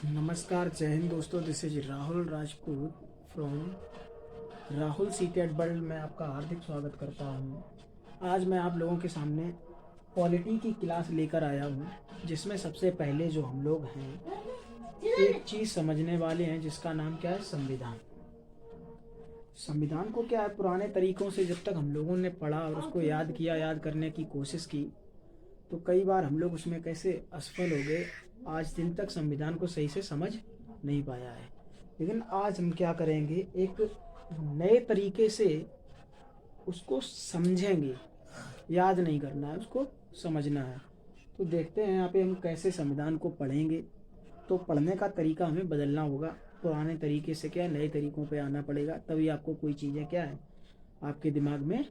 नमस्कार, जय हिंद दोस्तों। This is Rahul Rajput from Rahul seated world में आपका हार्दिक स्वागत करता हूँ। आज मैं आप लोगों के सामने पॉलिटी की क्लास लेकर आया हूँ, जिसमें सबसे पहले जो हम लोग हैं एक चीज़ समझने वाले हैं, जिसका नाम क्या है, संविधान। संविधान को क्या है, पुराने तरीकों से जब तक हम लोगों ने पढ़ा और उसको याद किया, याद करने की कोशिश की, तो कई बार हम लोग उसमें कैसे असफल हो गए। आज दिन तक संविधान को सही से समझ नहीं पाया है। लेकिन आज हम क्या करेंगे, एक नए तरीके से उसको समझेंगे। याद नहीं करना है, उसको समझना है। तो देखते हैं यहाँ पे हम कैसे संविधान को पढ़ेंगे। तो पढ़ने का तरीका हमें बदलना होगा। पुराने तरीके से क्या नए तरीकों पे आना पड़ेगा, तभी आपको कोई चीज़ें क्या है आपके दिमाग में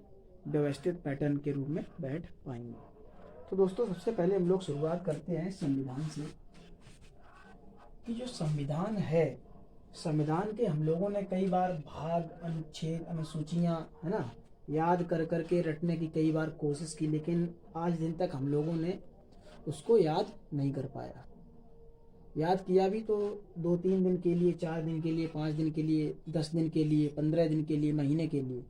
व्यवस्थित पैटर्न के रूप में बैठ पाएंगी। तो दोस्तों, सबसे पहले हम लोग शुरुआत करते हैं संविधान से, कि जो संविधान है, संविधान के हम लोगों ने कई बार भाग, अनुच्छेद, अनुसूचियाँ, है ना, याद कर कर के रटने की कई बार कोशिश की, लेकिन आज दिन तक हम लोगों ने उसको याद नहीं कर पाया। याद किया भी तो 2-3 दिन के लिए, 4 दिन के लिए, 5 दिन के लिए, 10 दिन के लिए, 15 दिन के लिए, महीने के लिए,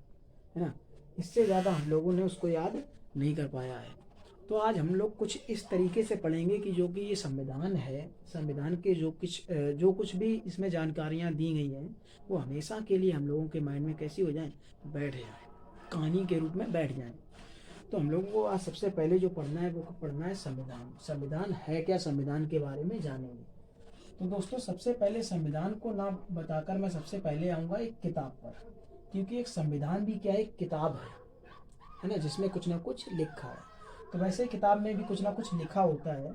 है ना। इससे ज़्यादा हम लोगों ने उसको याद नहीं कर पाया है। तो आज हम लोग कुछ इस तरीके से पढ़ेंगे कि जो कि ये संविधान है, संविधान के जो कुछ भी इसमें जानकारियाँ दी गई हैं, वो हमेशा के लिए हम लोगों के माइंड में कैसी हो जाएं, बैठ जाएं, कहानी के रूप में बैठ जाएं। तो हम लोगों को आज सबसे पहले जो पढ़ना है, वो पढ़ना है संविधान। संविधान है क्या, संविधान के बारे में जानेंगे। तो दोस्तों, सबसे पहले संविधान को ना बताकर मैं सबसे पहले आऊँगा एक किताब पर, क्योंकि एक संविधान भी क्या है, एक किताब है ना, जिसमें कुछ ना कुछ लिखा है। तो वैसे किताब में भी कुछ ना कुछ लिखा होता है।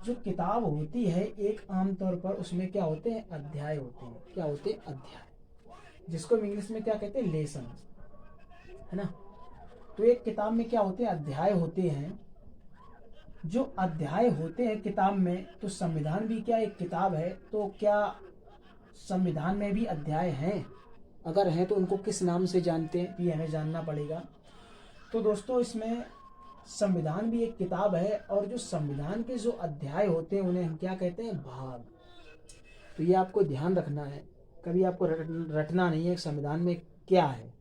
जो किताब होती है, एक आमतौर पर उसमें क्या होते हैं, अध्याय होते हैं। क्या होते हैं, अध्याय, जिसको इंग्लिश में क्या कहते हैं, लेसन, है ना। तो एक किताब में क्या होते हैं, अध्याय होते हैं। जो अध्याय होते हैं किताब में, तो संविधान भी क्या एक किताब है। तो क्या संविधान में भी अध्याय हैं? अगर हैं तो उनको किस नाम से जानते हैं, ये हमें जानना पड़ेगा। तो दोस्तों, इसमें संविधान भी एक किताब है, और जो संविधान के जो अध्याय होते हैं उन्हें हम क्या कहते हैं, भाग। तो ये आपको ध्यान रखना है, कभी आपको रटना नहीं है संविधान में क्या है।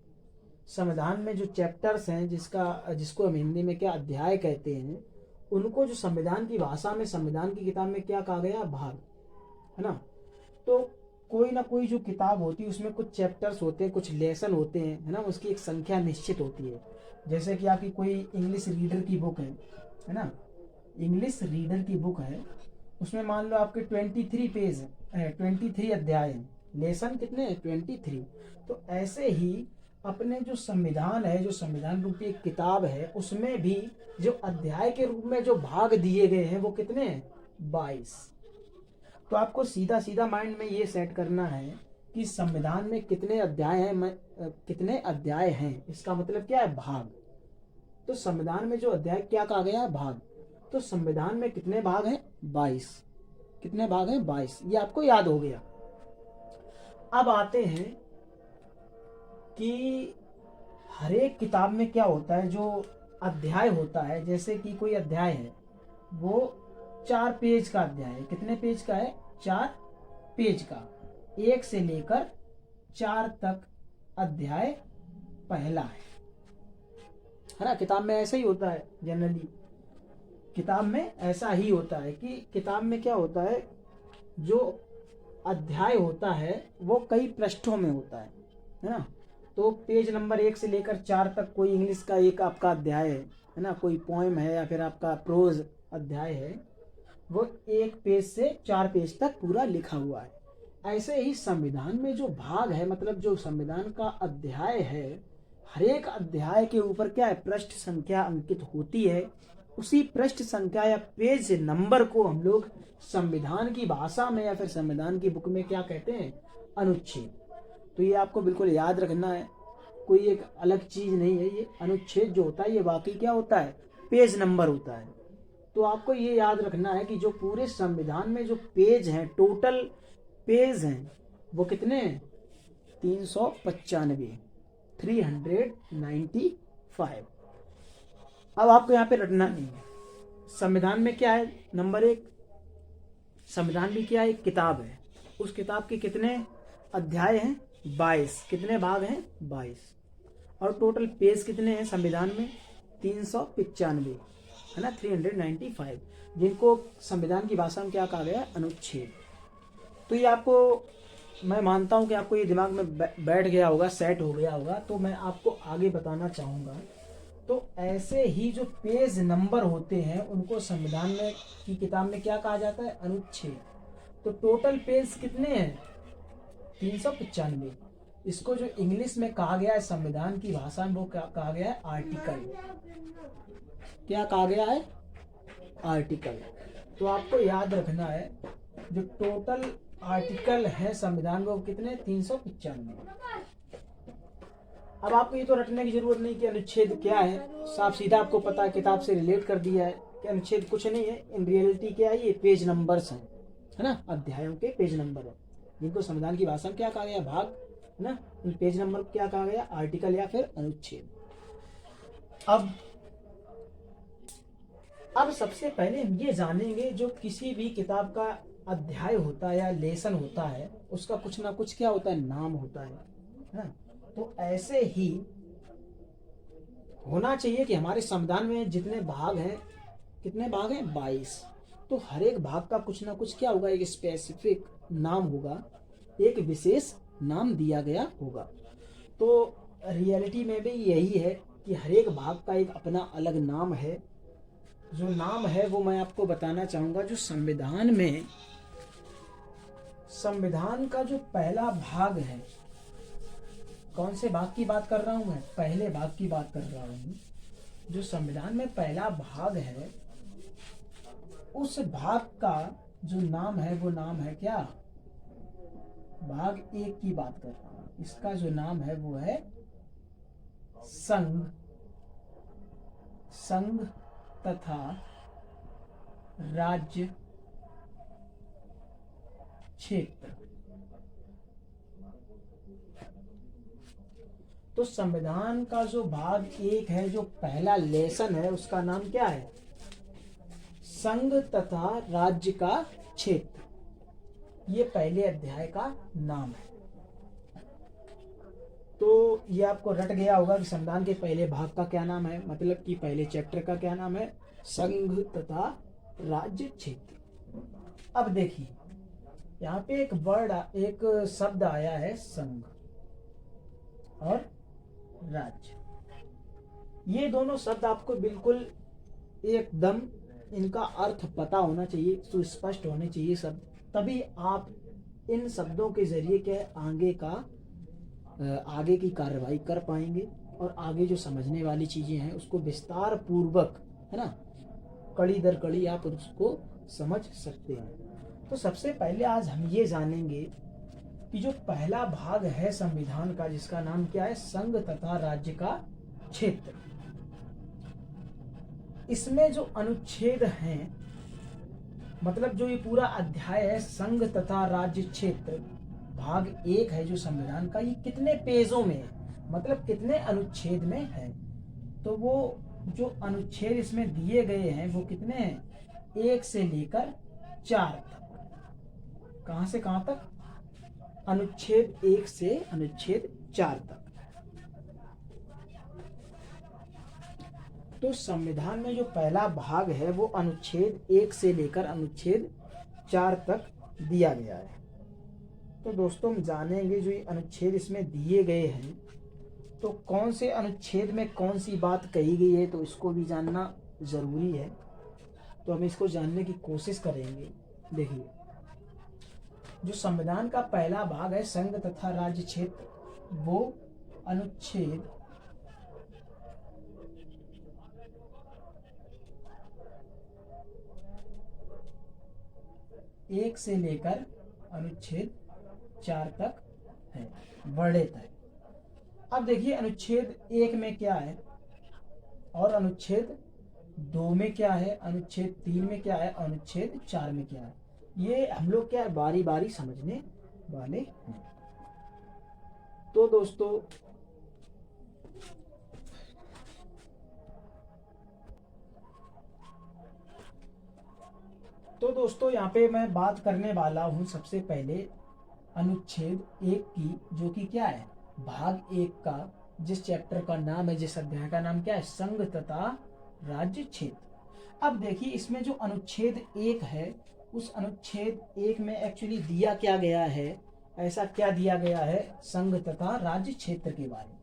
संविधान में जो चैप्टर्स हैं, जिसको हम हिंदी में क्या अध्याय कहते हैं, उनको जो संविधान की भाषा में, संविधान की किताब में क्या कहा गया, भाग, है ना। तो कोई ना कोई जो किताब होती है, उसमें कुछ चैप्टर्स होते हैं, कुछ लेसन होते हैं, है ना। उसकी एक संख्या निश्चित होती है। जैसे कि आपकी कोई इंग्लिश रीडर की बुक है ना, इंग्लिश रीडर की बुक है, उसमें मान लो आपके 23 पेज है, 23 अध्याय हैं। लेसन कितने हैं, 23। तो ऐसे ही अपने जो संविधान है, जो संविधान रूपी एक किताब है, उसमें भी जो अध्याय के रूप में जो भाग दिए गए हैं, वो कितने हैं, 22। तो आपको सीधा सीधा माइंड में ये सेट करना है कि संविधान में कितने अध्याय हैं, कितने अध्याय हैं, इसका मतलब क्या है, भाग। तो संविधान में जो अध्याय क्या कहा गया है, भाग। तो संविधान में कितने भाग हैं, 22। कितने भाग हैं, 22। ये आपको याद हो गया। अब आते हैं कि हर एक किताब में क्या होता है, जो अध्याय होता है, जैसे कि कोई अध्याय है, वो 4 पेज का अध्याय है। कितने पेज का है, 4 पेज का। 1 से लेकर 4 तक अध्याय पहला है ना। किताब में ऐसा ही होता है, जनरली किताब में ऐसा ही होता है कि किताब में क्या होता है, जो अध्याय होता है वो कई पृष्ठों में होता है ना। तो पेज नंबर 1 से लेकर 4 तक कोई इंग्लिश का एक आपका अध्याय है ना, कोई पोएम है या फिर आपका प्रोज अध्याय है, वो 1 पेज से 4 पेज तक पूरा लिखा हुआ है। ऐसे ही संविधान में जो भाग है, मतलब जो संविधान का अध्याय है, हर एक अध्याय के ऊपर क्या है, पृष्ठ संख्या अंकित होती है। उसी पृष्ठ संख्या या पेज नंबर को हम लोग संविधान की भाषा में या फिर संविधान की बुक में क्या कहते हैं, अनुच्छेद। तो ये आपको बिल्कुल याद रखना है, कोई एक अलग चीज नहीं है। ये अनुच्छेद जो होता है, ये बाकी क्या होता है, पेज नंबर होता है। तो आपको ये याद रखना है कि जो पूरे संविधान में जो पेज हैं, टोटल पेज हैं, वो कितने हैं, 395, 395। अब आपको यहाँ पे रटना नहीं है। संविधान में क्या है, नंबर 1, संविधान भी क्या है, एक किताब है। उस किताब के कितने अध्याय हैं, 22। कितने भाग हैं, 22। और टोटल पेज कितने हैं संविधान में, 395 है ना, 395, जिनको संविधान की भाषा में क्या कहा गया है, अनुच्छेद। तो ये आपको, मैं मानता हूँ कि आपको ये दिमाग में बैठ गया होगा, सेट हो गया होगा। तो मैं आपको आगे बताना चाहूँगा। तो ऐसे ही जो पेज नंबर होते हैं उनको संविधान में की किताब में क्या कहा जाता है, अनुच्छेद। तो टोटल पेज कितने हैं, 395। इसको जो इंग्लिश में कहा गया है संविधान की भाषा में, वो क्या कहा गया है, आर्टिकल। क्या कहा गया है, आर्टिकल। तो आपको याद रखना है जो टोटल आर्टिकल है संविधान में वो कितने, 395। अब आपको ये तो रटने की जरूरत नहीं कि अनुच्छेद क्या है, साफ सीधा आपको पता है, किताब से रिलेट कर दिया है कि अनुच्छेद कुछ नहीं है। इन रियलिटी क्या है, ये पेज नंबर्स हैं, है ना, अध्यायों के पेज नंबर है, जिनको संविधान की भाषा में क्या कहा गया, भाग, है ना। इन पेज नंबर क्या कहा गया, आर्टिकल या फिर अनुच्छेद। अब सबसे पहले हम ये जानेंगे, जो किसी भी किताब का अध्याय होता है या लेसन होता है, उसका कुछ ना कुछ क्या होता है, नाम होता है ना। तो ऐसे ही होना चाहिए कि हमारे संविधान में जितने भाग हैं, कितने भाग हैं, 22। तो हर एक भाग का कुछ ना कुछ क्या होगा, एक स्पेसिफिक नाम होगा, एक विशेष नाम दिया गया होगा। तो रियलिटी में भी यही है कि हर एक भाग का एक अपना अलग नाम है। जो नाम है वो मैं आपको बताना चाहूंगा। जो संविधान का जो पहला भाग है, कौन से भाग की बात कर रहा हूं मैं, पहले भाग की बात कर रहा हूं। जो संविधान में पहला भाग है, उस भाग का जो नाम है वो नाम है क्या, भाग 1 की बात कर रहा हूं। इसका जो नाम है वो है संघ तथा राज्य क्षेत्र। तो संविधान का जो भाग 1 है, जो पहला लेसन है, उसका नाम क्या है, संघ तथा राज्य का क्षेत्र। ये पहले अध्याय का नाम है। तो ये आपको रट गया होगा कि संविधान के पहले भाग का क्या नाम है, मतलब कि पहले चैप्टर का क्या नाम है, संघ तथा राज्य क्षेत्र। अब देखिए यहाँ पे एक वर्ड, एक शब्द आया है, संघ और राज्य। ये दोनों शब्द आपको बिल्कुल एकदम इनका अर्थ पता होना चाहिए, सुस्पष्ट होने चाहिए शब्द, तभी आप इन शब्दों के जरिए के आगे की कार्रवाई कर पाएंगे और आगे जो समझने वाली चीजें हैं उसको विस्तार पूर्वक, है ना, कड़ी दर कड़ी आप उसको समझ सकते हैं। तो सबसे पहले आज हम ये जानेंगे कि जो पहला भाग है संविधान का, जिसका नाम क्या है, संघ तथा राज्य का क्षेत्र। इसमें जो अनुच्छेद हैं, मतलब जो ये पूरा अध्याय है संघ तथा राज्य क्षेत्र, भाग 1 है जो संविधान का, ये कितने पेजों में है, मतलब कितने अनुच्छेद में है। तो वो जो अनुच्छेद इसमें दिए गए हैं वो कितने हैं, 1 से लेकर 4 तक। कहां से कहां तक, अनुच्छेद 1 से अनुच्छेद 4 तक। तो संविधान में जो पहला भाग है वो अनुच्छेद 1 से लेकर अनुच्छेद 4 तक दिया गया है। तो दोस्तों हम जानेंगे जो ये अनुच्छेद इसमें दिए गए हैं, तो कौन से अनुच्छेद में कौन सी बात कही गई है, तो इसको भी जानना जरूरी है। तो हम इसको जानने की कोशिश करेंगे। देखिए जो संविधान का पहला भाग है संघ तथा राज्य क्षेत्र, वो अनुच्छेद 1 से लेकर अनुच्छेद 4 तक है, वर्णित है। अब देखिए अनुच्छेद 1 में क्या है और अनुच्छेद 2 में क्या है, अनुच्छेद 3 में क्या है, अनुच्छेद 4 में क्या है, ये हम लोग क्या है बारी बारी समझने वाले हैं। तो दोस्तों तो दोस्तों यहाँ पे मैं बात करने वाला हूँ सबसे पहले अनुच्छेद 1 की, जो कि क्या है, भाग 1 का, जिस चैप्टर का नाम है, जिस अध्याय का नाम क्या है, संघ तथा राज्य क्षेत्र। अब देखिए इसमें जो अनुच्छेद 1 है, उस अनुच्छेद 1 में एक्चुअली दिया क्या गया है, ऐसा क्या दिया गया है संघ तथा राज्य क्षेत्र के बारे में।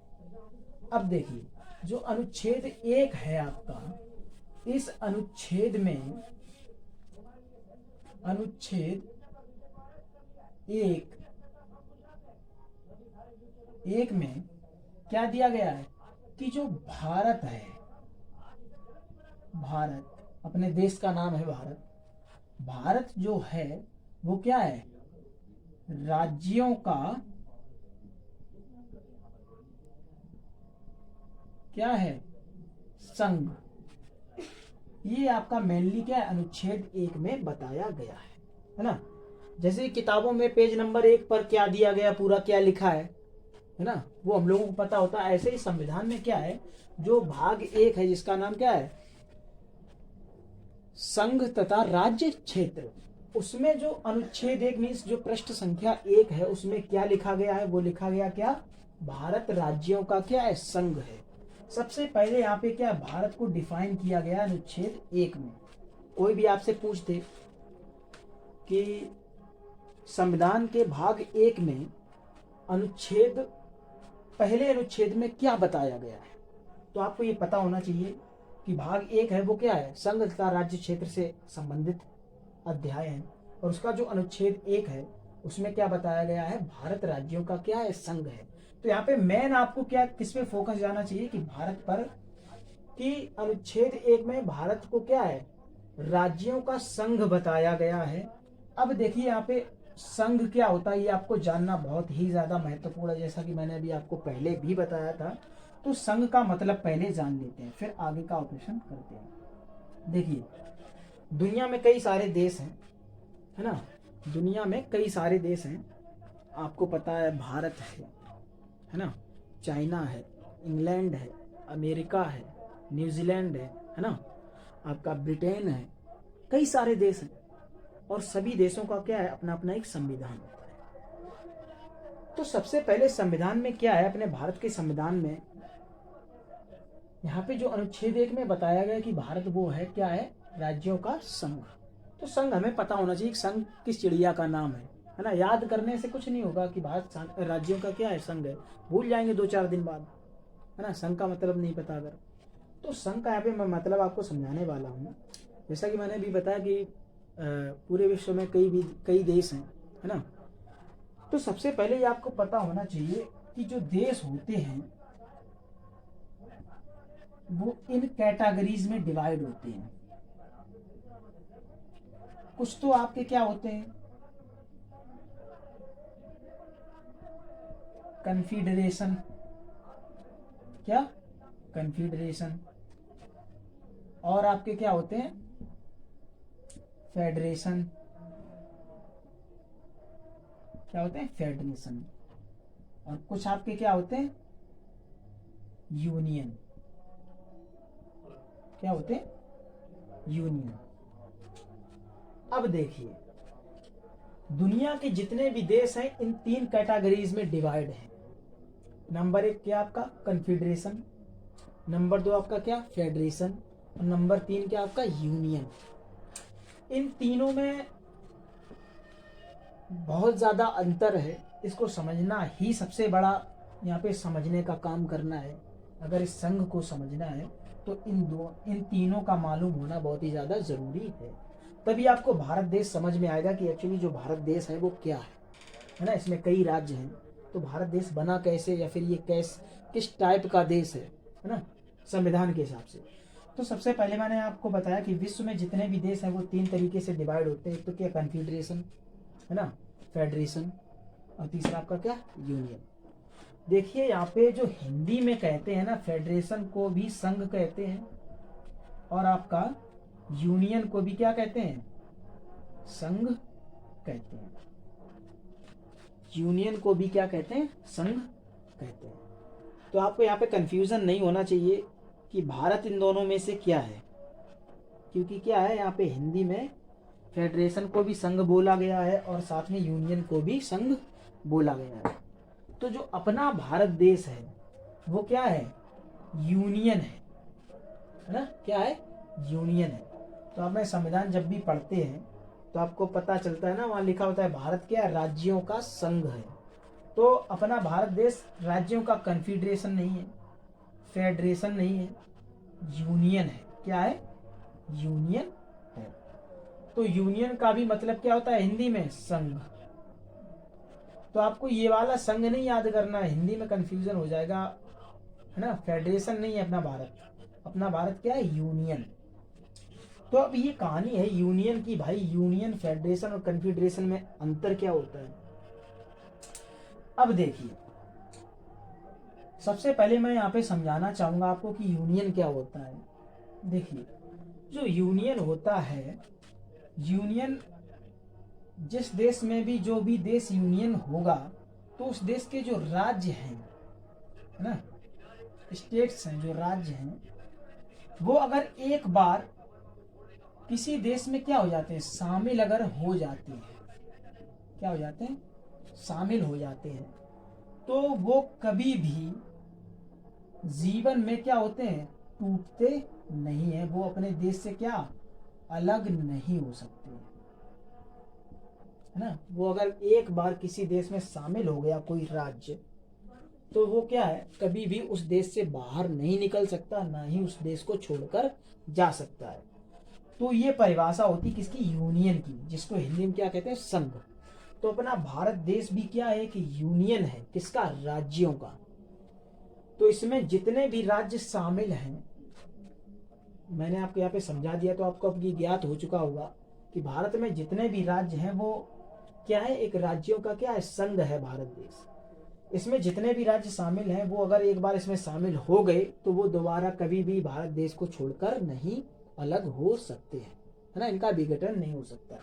अब देखिए जो अनुच्छेद 1 है आपका, इस अनुच्छेद में, अनुच्छेद 1 में क्या दिया गया है कि जो भारत है, भारत अपने देश का नाम है भारत, भारत जो है वो क्या है, राज्यों का क्या है, संघ। ये आपका मेनली क्या है, अनुच्छेद 1 में बताया गया है ना। जैसे किताबों में पेज नंबर 1 पर क्या दिया गया, पूरा क्या लिखा है ना, वो हम लोगों को पता होता है। ऐसे ही संविधान में क्या है, जो भाग 1 है जिसका नाम क्या है, संघ तथा राज्य क्षेत्र, उसमें जो अनुच्छेद 1 मीन्स जो पृष्ठ संख्या 1 है, उसमें क्या लिखा गया है, वो लिखा गया क्या, भारत राज्यों का क्या है, संघ है। सबसे पहले यहाँ पे क्या, भारत को डिफाइन किया गया अनुच्छेद 1 में। कोई भी आपसे पूछ दे कि संविधान के भाग 1 में अनुच्छेद, पहले अनुच्छेद में क्या बताया गया है, तो आपको ये पता होना चाहिए कि भाग 1 है वो क्या है, संघ तथा राज्य क्षेत्र से संबंधित अध्याय है। और उसका जो अनुच्छेद 1 है उसमें क्या बताया गया है, भारत राज्यों का क्या है, संघ है। तो यहाँ पे मेन आपको क्या, किस पे फोकस जाना चाहिए कि भारत पर, कि अनुच्छेद 1 में भारत को क्या है, राज्यों का संघ बताया गया है। अब देखिए यहाँ पे संघ क्या होता है, ये आपको जानना बहुत ही ज्यादा महत्वपूर्ण है, जैसा कि मैंने अभी आपको पहले भी बताया था। तो संघ का मतलब पहले जान लेते हैं, फिर आगे का ऑपरेशन करते हैं। देखिए दुनिया में कई सारे देश हैं, है ना, दुनिया में कई सारे देश हैं, आपको पता है भारत है ना, चाइना है, इंग्लैंड है, अमेरिका है, न्यूजीलैंड है ना, आपका ब्रिटेन है, कई सारे देश हैं। और सभी देशों का क्या है, अपना अपना एक संविधान होता है। तो सबसे पहले संविधान में क्या है, अपने भारत के संविधान में यहाँ पे जो अनुच्छेद 1 में बताया गया कि भारत वो है क्या है, राज्यों का संघ। तो संघ हमें पता होना चाहिए, संघ किस चिड़िया का नाम है ना। याद करने से कुछ नहीं होगा कि भारत राज्यों का क्या है, संघ है, भूल जाएंगे 2-4 दिन बाद, है ना, संघ का मतलब नहीं पता अगर। तो संघ का यहाँ पे मैं मतलब आपको समझाने वाला हूँ। जैसा कि मैंने भी बताया कि पूरे विश्व में कई देश हैं, है ना। तो सबसे पहले ये आपको पता होना चाहिए कि जो देश होते हैं वो इन कैटेगरीज में डिवाइड होते हैं। कुछ तो आपके क्या होते हैं, कन्फेडरेशन, क्या, कन्फेडरेशन, और आपके क्या होते हैं, फेडरेशन, क्या होते हैं, फेडरेशन, और कुछ आपके क्या होते हैं, यूनियन, क्या होते हैं, यूनियन। अब देखिए दुनिया के जितने भी देश हैं इन 3 कैटेगरीज में डिवाइड है। नंबर 1 क्या आपका कन्फेडरेशन, नंबर 2 आपका क्या, फेडरेशन, और नंबर 3 क्या आपका, यूनियन। इन तीनों में बहुत ज्यादा अंतर है, इसको समझना ही सबसे बड़ा यहाँ पे समझने का काम करना है। अगर इस संघ को समझना है तो इन तीनों का मालूम होना बहुत ही ज्यादा जरूरी है, तभी आपको भारत देश समझ में आएगा कि एक्चुअली जो भारत देश है वो क्या है ना। इसमें कई राज्य हैं, तो भारत देश बना कैसे, या फिर ये किस टाइप का देश है ना, संविधान के हिसाब से। तो सबसे पहले मैंने आपको बताया कि विश्व में जितने भी देश हैं वो 3 तरीके से डिवाइड होते हैं। एक तो क्या, कन्फेडरेशन, है ना, फेडरेशन, और तीसरा आपका क्या, यूनियन। देखिए यहाँ पे जो हिंदी में कहते हैं ना, फेडरेशन को भी संघ कहते हैं, और आपका यूनियन को भी क्या कहते हैं, संघ कहते हैं। यूनियन को भी क्या कहते हैं, संघ कहते हैं। तो आपको यहाँ पे कंफ्यूजन नहीं होना चाहिए कि भारत इन दोनों में से क्या है, क्योंकि क्या है यहाँ पे हिंदी में फेडरेशन को भी संघ बोला गया है और साथ में यूनियन को भी संघ बोला गया है। तो जो अपना भारत देश है वो क्या है, यूनियन है ना, क्या है, यूनियन है। तो आप संविधान जब भी पढ़ते हैं तो आपको पता चलता है ना, वहाँ लिखा होता है भारत क्या है, राज्यों का संघ है। तो अपना भारत देश राज्यों का कन्फेडरेशन नहीं है, फेडरेशन नहीं है, यूनियन है। क्या है, यूनियन है। तो यूनियन का भी मतलब क्या होता है हिंदी में, संघ। तो आपको ये वाला संघ नहीं याद करना है, हिंदी में कंफ्यूजन हो जाएगा, है ना। फेडरेशन नहीं है अपना भारत, अपना भारत क्या है, यूनियन। तो अब ये कहानी है यूनियन की। भाई यूनियन, फेडरेशन और कन्फेडरेशन में अंतर क्या होता है। अब देखिए, सबसे पहले मैं यहाँ पे समझाना चाहूंगा आपको कि यूनियन क्या होता है। देखिए, जो यूनियन होता है, यूनियन जिस देश में भी, जो भी देश यूनियन होगा, तो उस देश के जो राज्य हैं, है ना, स्टेट्स हैं, जो राज्य हैं, वो अगर एक बार किसी देश में क्या हो जाते हैं, शामिल अगर हो जाते हैं, क्या हो जाते हैं, शामिल हो जाते हैं, तो वो कभी भी जीवन में क्या होते हैं, टूटते नहीं है। वो अपने देश से क्या, अलग नहीं हो सकते, है ना। वो अगर एक बार किसी देश में शामिल हो गया कोई राज्य, तो वो क्या है, कभी भी उस देश से बाहर नहीं निकल सकता, ना ही उस देश को छोड़कर जा सकता है। तो ये परिभाषा होती किसकी, यूनियन की, जिसको हिंदी में क्या कहते हैं, संघ। तो अपना भारत देश भी क्या है कि यूनियन है, किसका, राज्यों का। तो इसमें जितने भी राज्य शामिल हैं, मैंने आपको यहाँ पे समझा दिया, तो आपको अब ये ज्ञात हो चुका होगा कि भारत में जितने भी राज्य हैं वो क्या है, एक राज्यों का क्या है, संघ है भारत देश। इसमें जितने भी राज्य शामिल हैं, वो अगर एक बार इसमें शामिल हो गए, तो वो दोबारा कभी भी भारत देश को छोड़कर नहीं अलग हो सकते हैं, है ना। इनका विघटन नहीं हो सकता है।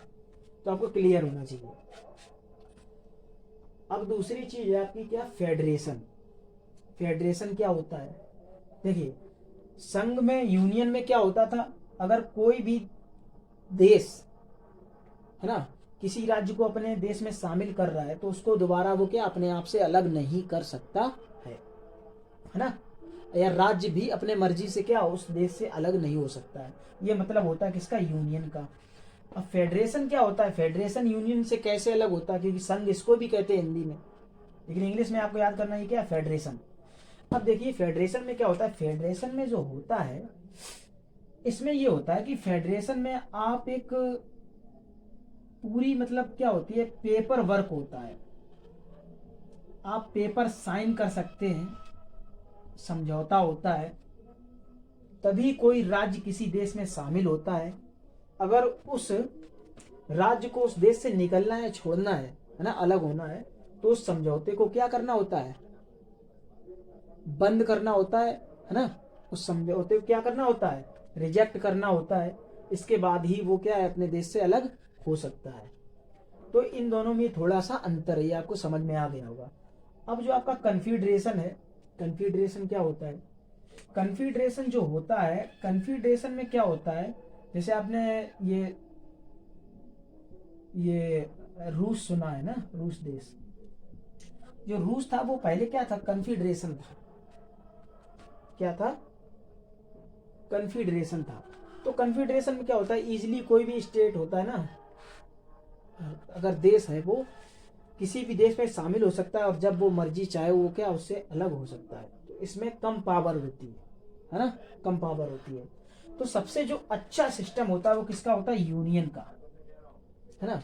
तो आपको क्लियर होना चाहिए। अब दूसरी चीज है आपकी क्या, फेडरेशन। फेडरेशन क्या होता है, देखिए, संघ में, यूनियन में क्या होता था, अगर कोई भी देश, है ना, किसी राज्य को अपने देश में शामिल कर रहा है, तो उसको दोबारा वो क्या, अपने आप से अलग नहीं कर सकता है ना। या राज्य भी अपने मर्जी से क्या, उस देश से अलग नहीं हो सकता है। ये मतलब होता है किसका, यूनियन का। अब फेडरेशन क्या होता है, फेडरेशन यूनियन से कैसे अलग होता है, क्योंकि संघ इसको भी कहते हैं हिंदी में, लेकिन इंग्लिश में आपको याद करना है क्या, फेडरेशन। अब देखिए, फेडरेशन में क्या होता है, फेडरेशन में जो होता है, इसमें ये होता है कि फेडरेशन में आप एक पूरी, मतलब क्या होती है, पेपर वर्क होता है। आप पेपर साइन कर सकते हैं, समझौता होता है, तभी कोई राज्य किसी देश में शामिल होता है। अगर उस राज्य को उस देश से निकलना है, छोड़ना है ना, अलग होना है, तो उस समझौते को क्या करना होता है, बंद करना होता है ना। उस समझौते को क्या करना होता है, रिजेक्ट करना होता है। इसके बाद ही वो क्या है, अपने देश से अलग हो सकता है। तो इन दोनों में थोड़ा सा अंतर है, ये आपको समझ में आ गया होगा। अब जो आपका कन्फेडरेशन है, कन्फेडरेशन क्या होता है, कन्फेडरेशन जो होता है, कन्फेडरेशन में क्या होता है, जैसे आपने ये रूस सुना है ना, रूस देश, जो रूस था वो पहले क्या था, कन्फेडरेशन था। क्या था, कन्फेडरेशन था। तो कन्फेडरेशन में क्या होता है, इजीली कोई भी स्टेट होता है ना, अगर देश है, वो किसी भी देश में शामिल हो सकता है, और जब वो मर्जी चाहे वो क्या, उससे अलग हो सकता है। तो इसमें कम पावर होती है ना, कम पावर होती है। तो सबसे जो अच्छा सिस्टम होता है वो किसका होता है, यूनियन का, है ना।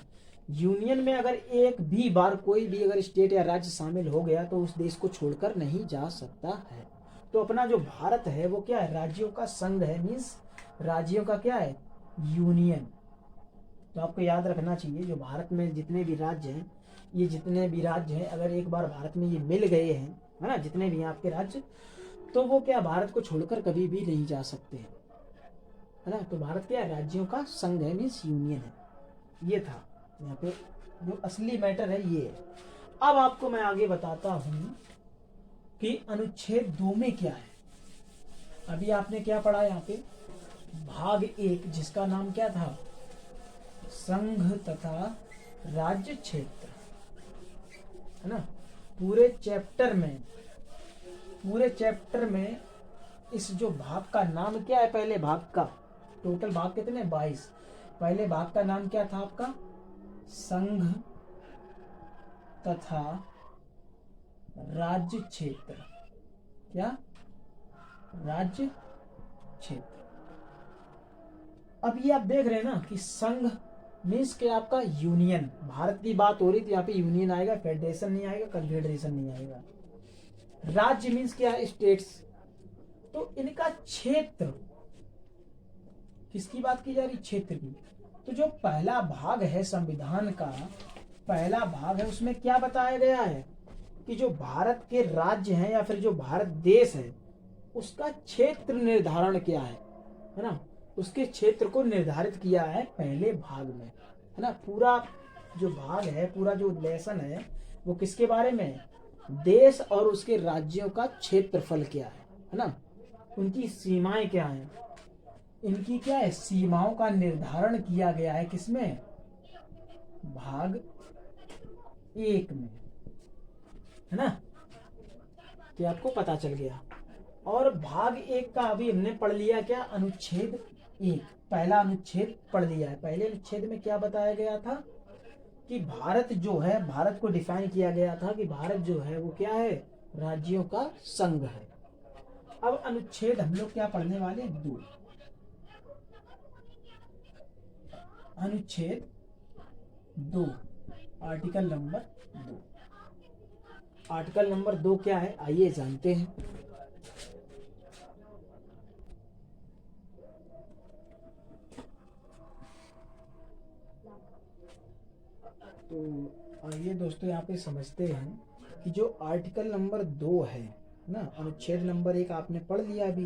यूनियन में अगर एक भी बार कोई भी अगर स्टेट या राज्य शामिल हो गया, तो उस देश को छोड़कर नहीं जा सकता है। तो अपना जो भारत है वो क्या है, राज्यों का संघ है, मीन्स राज्यों का क्या है, यूनियन। तो आपको याद रखना चाहिए, जो भारत में जितने भी राज्य हैं, ये जितने भी राज्य हैं, अगर एक बार भारत में ये मिल गए हैं, है ना, जितने भी हैं आपके राज्य, तो वो क्या, भारत को छोड़कर कभी भी नहीं जा सकते हैं, है ना। तो भारत क्या है, राज्यों का संघ है, मीन्स यूनियन है। ये था यहाँ पे जो असली मैटर है, ये है। अब आपको मैं आगे बताता हूँ कि अनुच्छेद 2 में क्या है। अभी आपने क्या पढ़ा यहाँ पे, भाग 1, जिसका नाम क्या था, संघ तथा राज्य क्षेत्र, है ना। पूरे चैप्टर में इस जो भाग का नाम क्या है, पहले भाग का, टोटल भाग कितने 22, पहले भाग का नाम क्या था आपका, संघ तथा राज्य क्षेत्र। क्या, राज्य क्षेत्र। अब ये आप देख रहे हैं ना कि संघ मीन्स के आपका यूनियन, भारत की बात हो रही थी, यहाँ पे यूनियन आएगा, फेडरेशन नहीं आएगा, कन्फेडरेशन नहीं आएगा। राज्य मीन्स क्या है, स्टेट्स। तो इनका क्षेत्र, किसकी बात की जा रही, क्षेत्र की। तो जो पहला भाग है संविधान का, पहला भाग है, उसमें क्या बताया गया है कि जो भारत के राज्य हैं या फिर जो भारत देश है उसका क्षेत्र निर्धारण क्या है ना, उसके क्षेत्र को निर्धारित किया है पहले भाग में, है ना। पूरा जो भाग है, पूरा जो लेसन है वो किसके बारे में है, देश और उसके राज्यों का क्षेत्रफल क्या है ना, उनकी सीमाएं क्या हैं, इनकी क्या है, सीमाओं का निर्धारण किया गया है किसमें, भाग 1 में, है ना। कि आपको पता चल गया। और भाग 1 का अभी हमने पढ़ लिया क्या, अनुच्छेद 1, पहला अनुच्छेद पढ़ लिया है। पहले अनुच्छेद में क्या बताया गया था कि भारत जो है, भारत को डिफाइन किया गया था कि भारत जो है वो क्या है, राज्यों का संघ है। अब अनुच्छेद हम लोग क्या पढ़ने वाले, 2, अनुच्छेद 2, आर्टिकल नंबर 2। आर्टिकल नंबर 2 क्या है, आइए जानते हैं। तो आइए दोस्तों यहाँ पे समझते हैं कि जो आर्टिकल नंबर 2 है ना, अनुच्छेद नंबर 1 आपने पढ़ लिया अभी।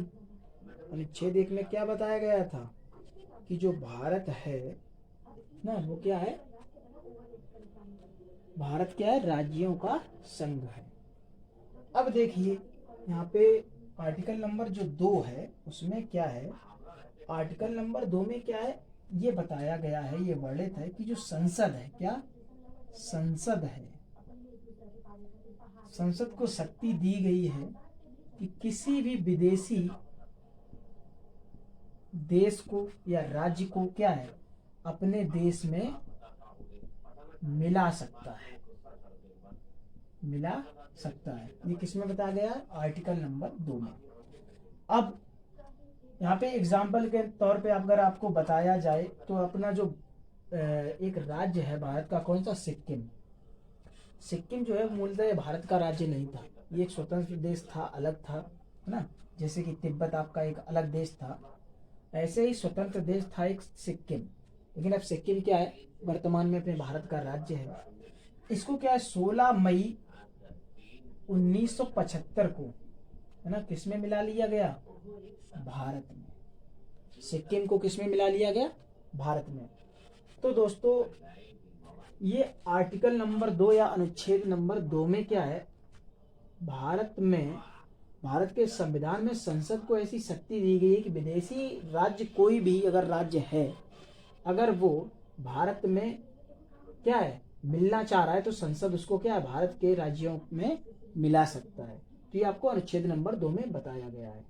अनुच्छेद 1 में क्या बताया गया था कि जो भारत है ना वो क्या है, भारत क्या है, राज्यों का संघ है। अब देखिए यहाँ पे आर्टिकल नंबर जो 2 है उसमें क्या है, आर्टिकल नंबर 2 में क्या है, ये बताया गया है, ये वर्णित है कि जो संसद है, क्या संसद है, संसद को शक्ति दी गई है कि किसी भी विदेशी देश को या राज्य को क्या है, अपने देश में मिला सकता है, मिला सकता है। ये किसमें बताया गया, आर्टिकल नंबर 2 में। अब यहाँ पे एग्जाम्पल के तौर पे अगर आपको बताया जाए तो अपना जो एक राज्य है भारत का, कौन सा, सिक्किम। सिक्किम जो है मूलतः भारत का राज्य नहीं था, ये एक स्वतंत्र देश था, अलग था, है ना। जैसे कि तिब्बत आपका एक अलग देश था, ऐसे ही स्वतंत्र देश था एक सिक्किम। लेकिन अब सिक्किम क्या है, वर्तमान में अपने भारत का राज्य है। इसको क्या है, 16 मई 1975 को, है ना, किसमें मिला लिया गया, भारत में। सिक्किम को किसमें मिला लिया गया, भारत में। तो दोस्तों ये आर्टिकल नंबर 2 या अनुच्छेद नंबर 2 में क्या है, भारत में, भारत के संविधान में संसद को ऐसी शक्ति दी गई है कि विदेशी राज्य, कोई भी अगर राज्य है, अगर वो भारत में क्या है, मिलना चाह रहा है तो संसद उसको क्या है, भारत के राज्यों में मिला सकता है। तो ये आपको अनुच्छेद नंबर 2 में बताया गया है।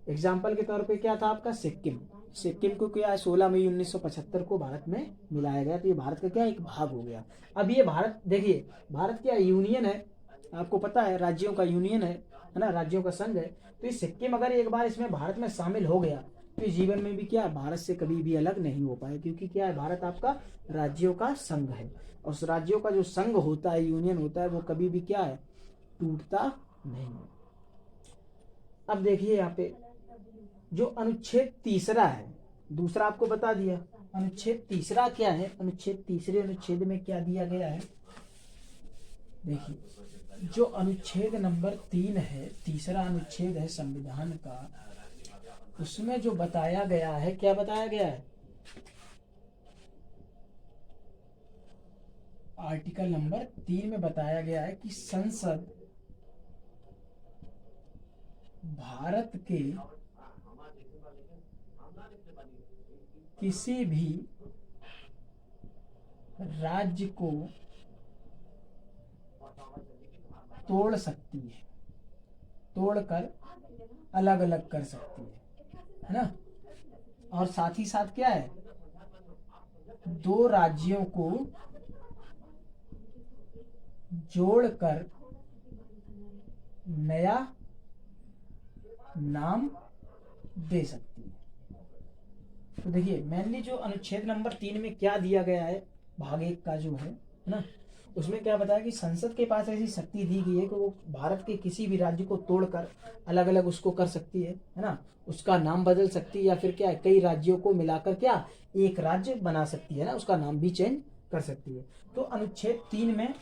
एग्जाम्पल के तौर पे क्या था आपका, सिक्किम। सिक्किम को क्या है, 16 मई 1975 को भारत में मिलाया गया, तो ये भारत का क्या एक भाग हो गया। अब ये भारत देखिए, भारत क्या यूनियन है, आपको पता है, राज्यों का यूनियन है ना, राज्यों का संघ है। तो ये सिक्किम अगर एक बार इसमें भारत में शामिल हो गया तो जीवन में भी क्या, भारत से कभी भी अलग नहीं हो पाए, क्योंकि क्या है, भारत आपका राज्यों का संघ है। और उस राज्यों का जो संघ होता है, यूनियन होता है, वो कभी भी क्या है, टूटता नहीं। अब देखिए यहाँ पे जो अनुच्छेद 3 है, दूसरा आपको बता दिया, अनुच्छेद 3 क्या है, अनुच्छेद 3 अनुच्छेद में क्या दिया गया है, देखिए जो अनुच्छेद नंबर 3 है, तीसरा अनुच्छेद है संविधान का, उसमें जो बताया गया है, क्या बताया गया है, आर्टिकल नंबर 3 में बताया गया है कि संसद भारत के किसी भी राज्य को तोड़ सकती है, तोड़कर अलग अलग कर सकती है ना। और साथ ही साथ क्या है, दो राज्यों को जोड़कर नया नाम दे सकती है। तो देखिए मेनली जो अनुच्छेद नंबर 3 में क्या दिया गया है, भाग 1 का जो है ना, उसमें क्या बताया कि संसद के पास ऐसी शक्ति दी गई है कि वो भारत के किसी भी राज्य को तोड़कर अलग अलग उसको कर सकती है ना, उसका नाम बदल सकती है, या फिर क्या है कई राज्यों को मिलाकर क्या एक राज्य बना सकती है ना, उसका नाम भी चेंज कर सकती है। तो अनुच्छेद 3 में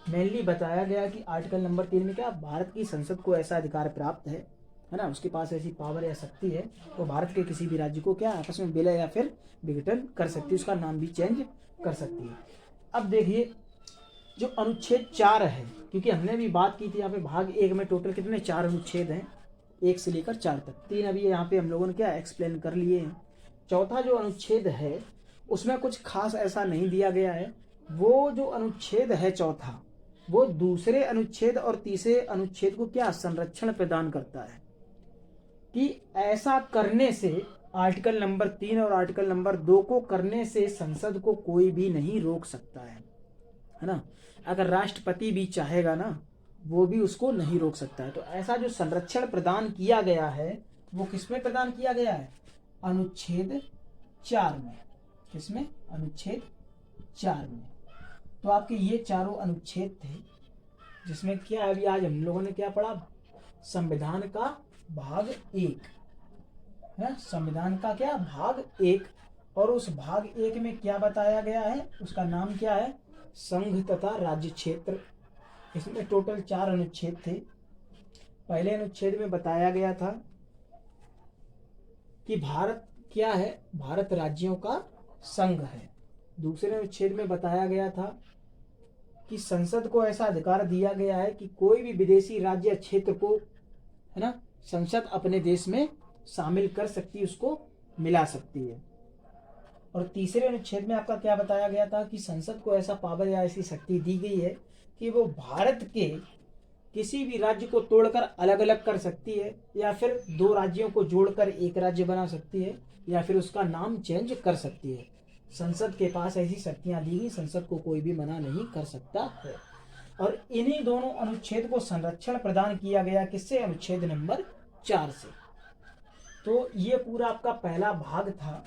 मेनली बताया गया कि आर्टिकल नंबर 3 में क्या भारत की संसद को ऐसा अधिकार प्राप्त है ना, उसके पास ऐसी पावर या शक्ति है तो भारत के किसी भी राज्य को क्या आपस में विलय या फिर विघटन कर सकती है, उसका नाम भी चेंज कर सकती है। अब देखिए जो अनुच्छेद 4 है, क्योंकि हमने भी बात की थी यहाँ पे भाग 1 में टोटल कितने 4 अनुच्छेद हैं, 1 से लेकर 4 तक, 3 अभी यहाँ पे हम लोगों ने क्या एक्सप्लेन कर लिए हैं। चौथा जो अनुच्छेद है उसमें कुछ खास ऐसा नहीं दिया गया है। वो जो अनुच्छेद है चौथा, वो दूसरे अनुच्छेद और तीसरे अनुच्छेद को क्या संरक्षण प्रदान करता है कि ऐसा करने से आर्टिकल नंबर 3 और आर्टिकल नंबर 2 को करने से संसद को कोई भी नहीं रोक सकता है ना। अगर राष्ट्रपति भी चाहेगा ना वो भी उसको नहीं रोक सकता है। तो ऐसा जो संरक्षण प्रदान किया गया है वो किसमें प्रदान किया गया है, अनुच्छेद 4 में। किसमें, अनुच्छेद 4 में। तो आपके ये चारों अनुच्छेद थे जिसमें क्या अभी आज हम लोगों ने क्या पढ़ा, संविधान का भाग 1 है, संविधान का क्या भाग 1, और उस भाग 1 में क्या बताया गया है, उसका नाम क्या है, संघ तथा राज्य क्षेत्र। इसमें टोटल 4 अनुच्छेद थे। पहले अनुच्छेद में बताया गया था कि भारत क्या है, भारत राज्यों का संघ है। दूसरे अनुच्छेद में बताया गया था कि संसद को ऐसा अधिकार दिया गया है कि कोई भी विदेशी राज्य या क्षेत्र को है ना संसद अपने देश में शामिल कर सकती है, उसको मिला सकती है। और तीसरे अनुच्छेद में आपका क्या बताया गया था कि संसद को ऐसा पावर या ऐसी शक्ति दी गई है कि वो भारत के किसी भी राज्य को तोड़कर अलग अलग कर सकती है, या फिर दो राज्यों को जोड़कर एक राज्य बना सकती है, या फिर उसका नाम चेंज कर सकती है। संसद के पास ऐसी शक्तियां दी गई, संसद को कोई भी मना नहीं कर सकता है। और इन्हीं दोनों अनुच्छेद को संरक्षण प्रदान किया गया किससे, अनुच्छेद नंबर 4 से। तो ये पूरा आपका पहला भाग था,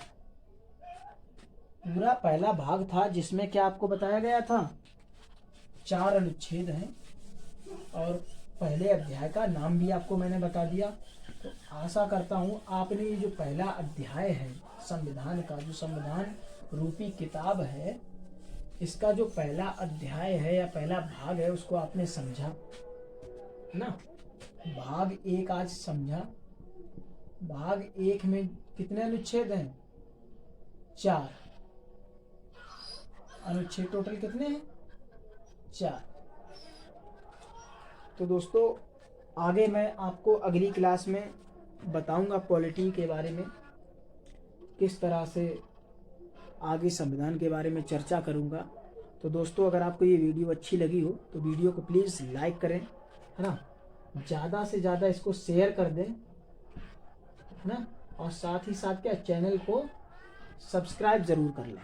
पूरा पहला भाग था जिसमें क्या आपको बताया गया था, 4 अनुच्छेद हैं और पहले अध्याय का नाम भी आपको मैंने बता दिया। तो आशा करता हूँ आपने ये जो पहला अध्याय है संविधान का, जो संविधान रूपी किताब है, इसका जो पहला अध्याय है या पहला भाग है उसको आपने समझा ना। भाग 1 आज समझा। भाग 1 में कितने अनुच्छेद हैं, 4 अनुच्छेद, टोटल कितने हैं, 4। तो दोस्तों आगे मैं आपको अगली क्लास में बताऊंगा पॉलिटी के बारे में, किस तरह से आगे संविधान के बारे में चर्चा करूंगा। तो दोस्तों अगर आपको ये वीडियो अच्छी लगी हो तो वीडियो को प्लीज़ लाइक करें, है ना, ज़्यादा से ज़्यादा इसको शेयर कर दें, है ना, और साथ ही साथ क्या चैनल को सब्सक्राइब ज़रूर कर लें,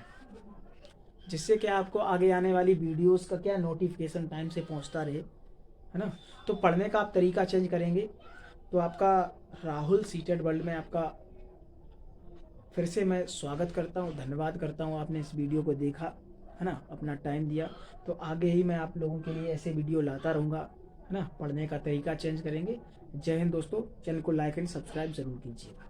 जिससे कि आपको आगे आने वाली वीडियोस का क्या नोटिफिकेशन टाइम से पहुंचता रहे, है ना। तो पढ़ने का आप तरीका चेंज करेंगे तो आपका राहुल सीटेड वर्ल्ड में आपका फिर से मैं स्वागत करता हूं, धन्यवाद करता हूं आपने इस वीडियो को देखा, है ना, अपना टाइम दिया। तो आगे ही मैं आप लोगों के लिए ऐसे वीडियो लाता रहूँगा, है ना, पढ़ने का तरीका चेंज करेंगे। जय हिंद दोस्तों, चैनल को लाइक एंड सब्सक्राइब ज़रूर कीजिएगा।